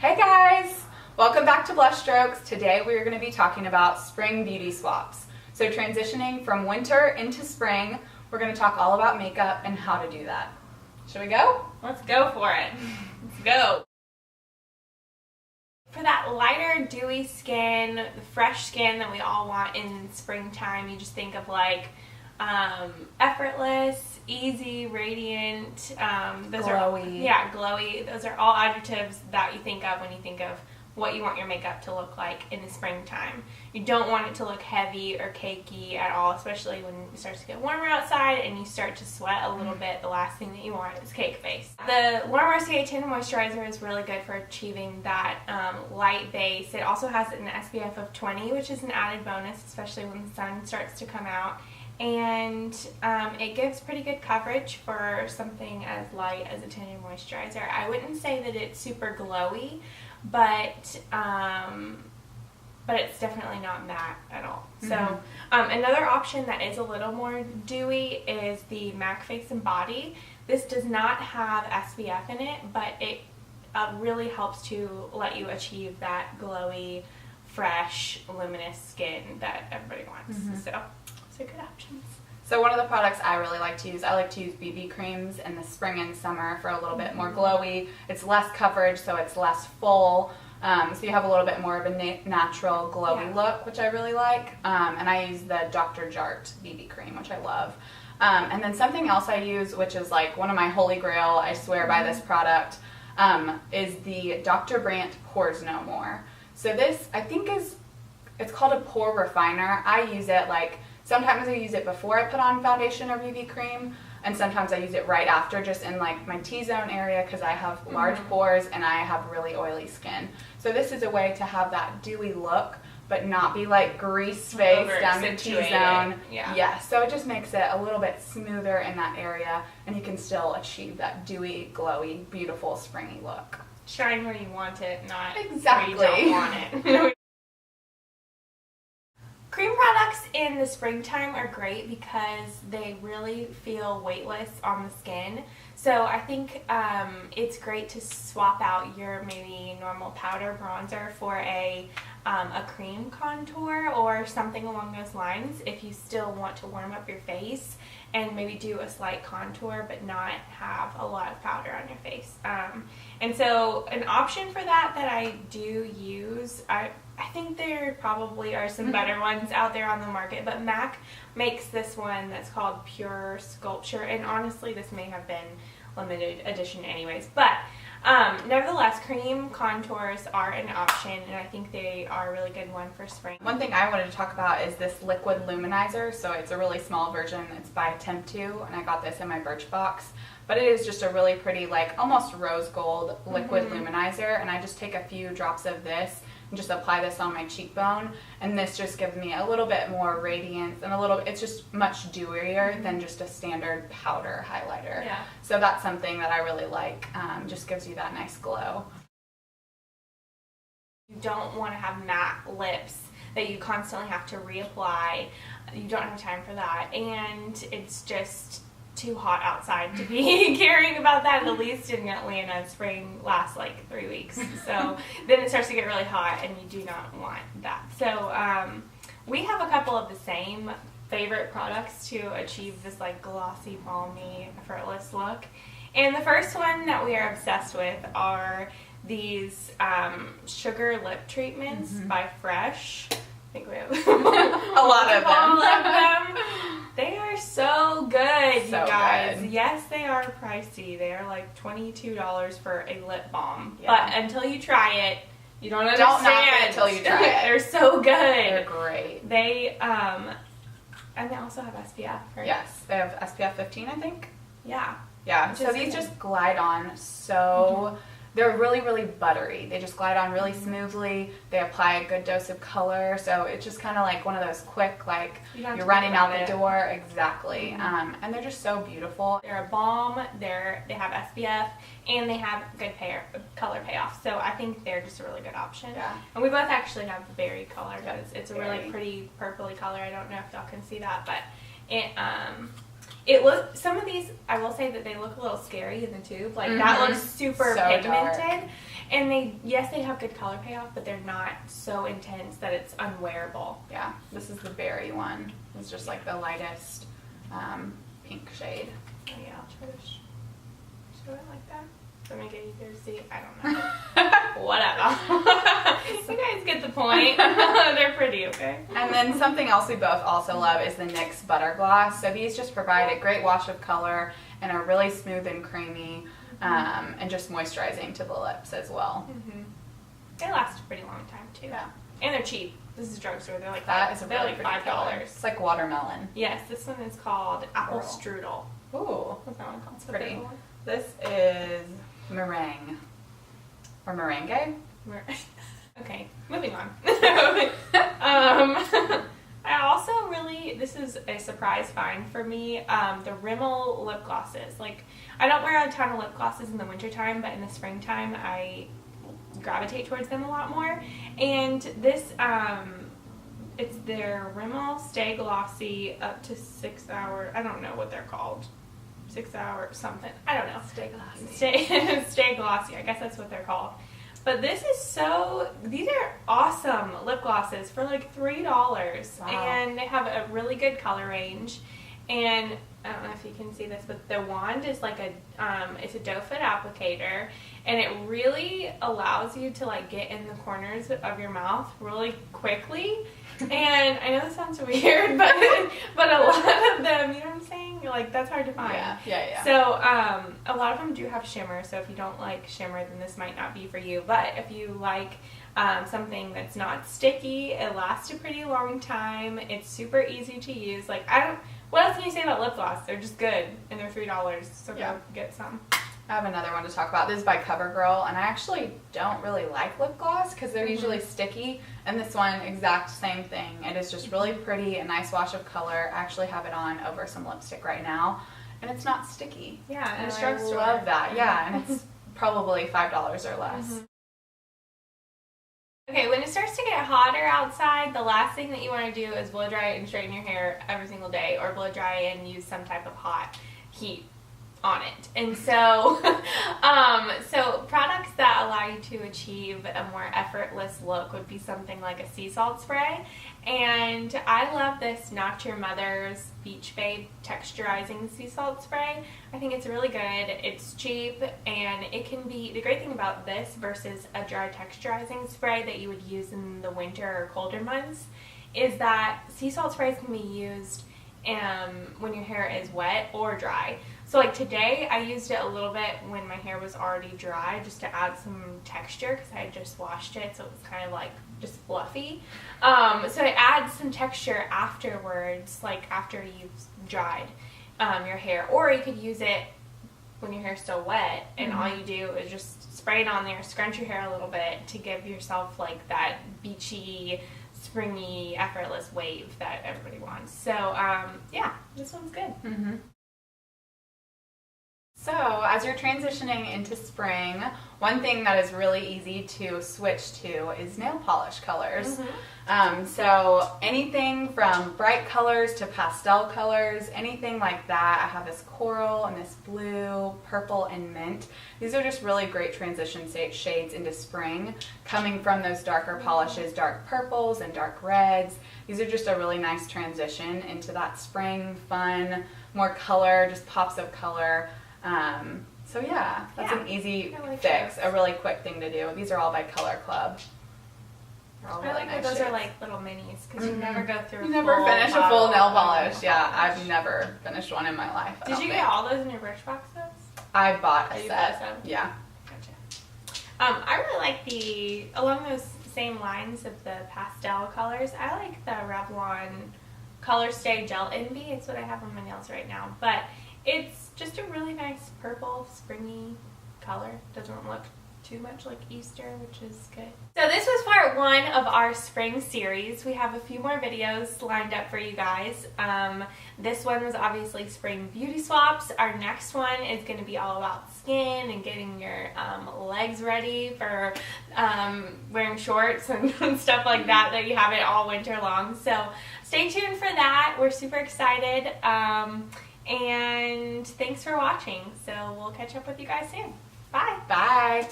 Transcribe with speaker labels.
Speaker 1: Hey guys! Welcome back to Blushstrokes. Today we are going to be talking about spring beauty swaps. So transitioning from winter into spring, we're going to talk all about makeup and how to do that. Should we go?
Speaker 2: Let's go for it. Let's go. For that lighter, dewy skin, the fresh skin that we all want in springtime, you just think of like effortless, easy, radiant, those
Speaker 1: glowy.
Speaker 2: Glowy. Those are all adjectives that you think of when you think of what you want your makeup to look like in the springtime. You don't want it to look heavy or cakey at all, especially when it starts to get warmer outside and you start to sweat a little bit. The last thing that you want is cake face. The Warm RCA Tin Moisturizer is really good for achieving that light base. It also has an SPF of 20, which is an added bonus, especially when the sun starts to come out. And it gives pretty good coverage for something as light as a tinted moisturizer. I wouldn't say that it's super glowy, but it's definitely not matte at all. So another option that is a little more dewy is the MAC Face and Body. This does not have SPF in it, but it really helps to let you achieve that glowy, fresh, luminous skin that everybody wants. So good options.
Speaker 1: So one of the products I really like to use, I like to use BB creams in the spring and summer for a little bit more glowy. It's less coverage, so it's less full. So you have a little bit more of a natural glowy look, which I really like. And I use the Dr. Jart BB cream, which I love. And then something else I use, which is like one of my holy grail, I swear by this product, is the Dr. Brandt Pores No More. So this, I think it's called a pore refiner. I use it like, sometimes I use it before I put on foundation or BB cream, and sometimes I use it right after, just in like my T-zone area, because I have large pores and I have really oily skin. So this is a way to have that dewy look, but not be like grease face down the T-zone. Yeah, so it just makes it a little bit smoother in that area, and you can still achieve that dewy, glowy, beautiful, springy look.
Speaker 2: Shine where you want it, not
Speaker 1: exactly
Speaker 2: where you don't want it. Cream products in the springtime are great because they really feel weightless on the skin. So I think it's great to swap out your maybe normal powder bronzer for a cream contour or something along those lines if you still want to warm up your face and maybe do a slight contour but not have a lot of powder on your face. And so an option for that I do use, I think there probably are some better ones out there on the market, but MAC makes this one that's called Pure Sculpture, and honestly this may have been limited edition anyways, but nevertheless, cream contours are an option, and I think they are a really good one for spring.
Speaker 1: One thing I wanted to talk about is this liquid luminizer. So it's a really small version. It's by Temp2, and I got this in my Birchbox. But it is just a really pretty, like almost rose gold liquid luminizer, and I just take a few drops of this and just apply this on my cheekbone, and this just gives me a little bit more radiance and it's just much dewier than just a standard powder highlighter.
Speaker 2: Yeah.
Speaker 1: So that's something that I really like, just gives you that nice glow.
Speaker 2: You don't want to have matte lips that you constantly have to reapply. You don't have time for that, and it's just too hot outside to be caring about that. At least in Atlanta, spring lasts like 3 weeks, so then it starts to get really hot and you do not want that. So we have a couple of the same favorite products to achieve this like glossy, balmy, effortless look, and the first one that we are obsessed with are these sugar lip treatments by Fresh. I think we have
Speaker 1: a lot of them.
Speaker 2: They are so good, you guys.
Speaker 1: Good.
Speaker 2: Yes, they are pricey. They are like $22 for a lip balm. Yeah. But until you try it, you don't understand.
Speaker 1: Don't knock it until you try it.
Speaker 2: They're so good.
Speaker 1: They're great.
Speaker 2: They and they also have SPF, right?
Speaker 1: Yes, they have SPF 15, I think.
Speaker 2: Yeah.
Speaker 1: Yeah. So these just glide on so. They're really, really buttery. They just glide on really smoothly. They apply a good dose of color, so it's just kind of like one of those quick, like you're running out the door. Exactly. And they're just so beautiful.
Speaker 2: They're a balm. They have SPF, and they have good color payoff. So I think they're just a really good option.
Speaker 1: Yeah.
Speaker 2: And we both actually have the berry color. It's a really pretty purpley color. I don't know if y'all can see that, but some of these, I will say that they look a little scary in the tube. Like that looks super pigmented. And yes, they have good color payoff, but they're not so intense that it's unwearable.
Speaker 1: Yeah, this is the berry one. It's just like the lightest pink shade.
Speaker 2: Oh yeah, I'll try to show it like that. Let me get you here to see. I don't know. Whatever. You guys get the point. They're pretty, okay?
Speaker 1: And then something else we both also love is the NYX Butter Gloss. So these just provide a great wash of color and are really smooth and creamy, and just moisturizing to the lips as well.
Speaker 2: They last a pretty long time too.
Speaker 1: Yeah.
Speaker 2: And they're cheap. This is a drugstore. They're like
Speaker 1: That is a
Speaker 2: they're
Speaker 1: really
Speaker 2: like
Speaker 1: pretty color.
Speaker 2: $5.
Speaker 1: It's like watermelon.
Speaker 2: Yes, this one is called Apple
Speaker 1: Coral.
Speaker 2: Strudel.
Speaker 1: Ooh,
Speaker 2: What's that one called?
Speaker 1: that's pretty. This is meringue. Or merengue?
Speaker 2: Okay, moving on. I also really, this is a surprise find for me, the Rimmel lip glosses. Like, I don't wear a ton of lip glosses in the wintertime, but in the springtime I gravitate towards them a lot more. And this, it's their Rimmel Stay Glossy up to 6 hour, I don't know what they're called. 6 hour something, I don't know.
Speaker 1: Stay Glossy.
Speaker 2: Stay Glossy, I guess that's what they're called. But this is these are awesome lip glosses for like $3.
Speaker 1: Wow.
Speaker 2: And they have a really good color range. And I don't know if you can see this, but the wand is like it's a doe foot applicator. And it really allows you to like get in the corners of your mouth really quickly. And I know this sounds weird, but a lot of them, you know what I'm saying? Like, that's hard to find.
Speaker 1: Yeah.
Speaker 2: So, a lot of them do have shimmer, so if you don't like shimmer, then this might not be for you. But if you like something that's not sticky, it lasts a pretty long time, it's super easy to use. Like, what else can you say about lip gloss? They're just good, and they're $3, so go get some.
Speaker 1: I have another one to talk about. This is by CoverGirl, and I actually don't really like lip gloss because they're usually sticky, and this one, exact same thing. It is just really pretty, a nice wash of color. I actually have it on over some lipstick right now, and it's not sticky.
Speaker 2: Yeah,
Speaker 1: and
Speaker 2: I
Speaker 1: I love that. Yeah, and it's probably $5 or less.
Speaker 2: Okay, when it starts to get hotter outside, the last thing that you want to do is blow dry and straighten your hair every single day, or blow dry and use some type of hot heat on it. And so so products that allow you to achieve a more effortless look would be something like a sea salt spray. And I love this Not Your Mother's Beach Babe texturizing sea salt spray. I think it's really good. It's cheap, and it can be, the great thing about this versus a dry texturizing spray that you would use in the winter or colder months is that sea salt sprays can be used when your hair is wet or dry. So like today, I used it a little bit when my hair was already dry just to add some texture because I had just washed it, so it was kind of like just fluffy. So it adds some texture afterwards, like after you've dried your hair. Or you could use it when your hair's still wet, and all you do is just spray it on there, scrunch your hair a little bit to give yourself like that beachy, springy, effortless wave that everybody wants. So yeah, this one's good.
Speaker 1: So, as you're transitioning into spring, one thing that is really easy to switch to is nail polish colors. So, anything from bright colors to pastel colors, anything like that. I have this coral and this blue, purple, and mint. These are just really great transition shades into spring, coming from those darker polishes, dark purples and dark reds. These are just a really nice transition into that spring, fun, more color, just pops of color. So yeah, that's an easy fix, a really quick thing to do. These are all by Color Club.
Speaker 2: I like that those are like little minis because you never go through.
Speaker 1: You never finish a full nail polish. Yeah, I've never finished one in my life.
Speaker 2: Did you get all those in your Birchboxes?
Speaker 1: I bought a
Speaker 2: You
Speaker 1: set.
Speaker 2: bought some?
Speaker 1: Yeah.
Speaker 2: Gotcha. I really like along those same lines of the pastel colors. I like the Revlon Color Stay Gel Envy. It's what I have on my nails right now, but it's just a really nice purple, springy color. Doesn't look too much like Easter, which is good. So this was part 1 of our spring series. We have a few more videos lined up for you guys. This one was obviously spring beauty swaps. Our next one is going to be all about skin and getting your legs ready for wearing shorts and stuff like that you have it all winter long. So stay tuned for that. We're super excited. And thanks for watching. So we'll catch up with you guys soon. Bye.
Speaker 1: Bye.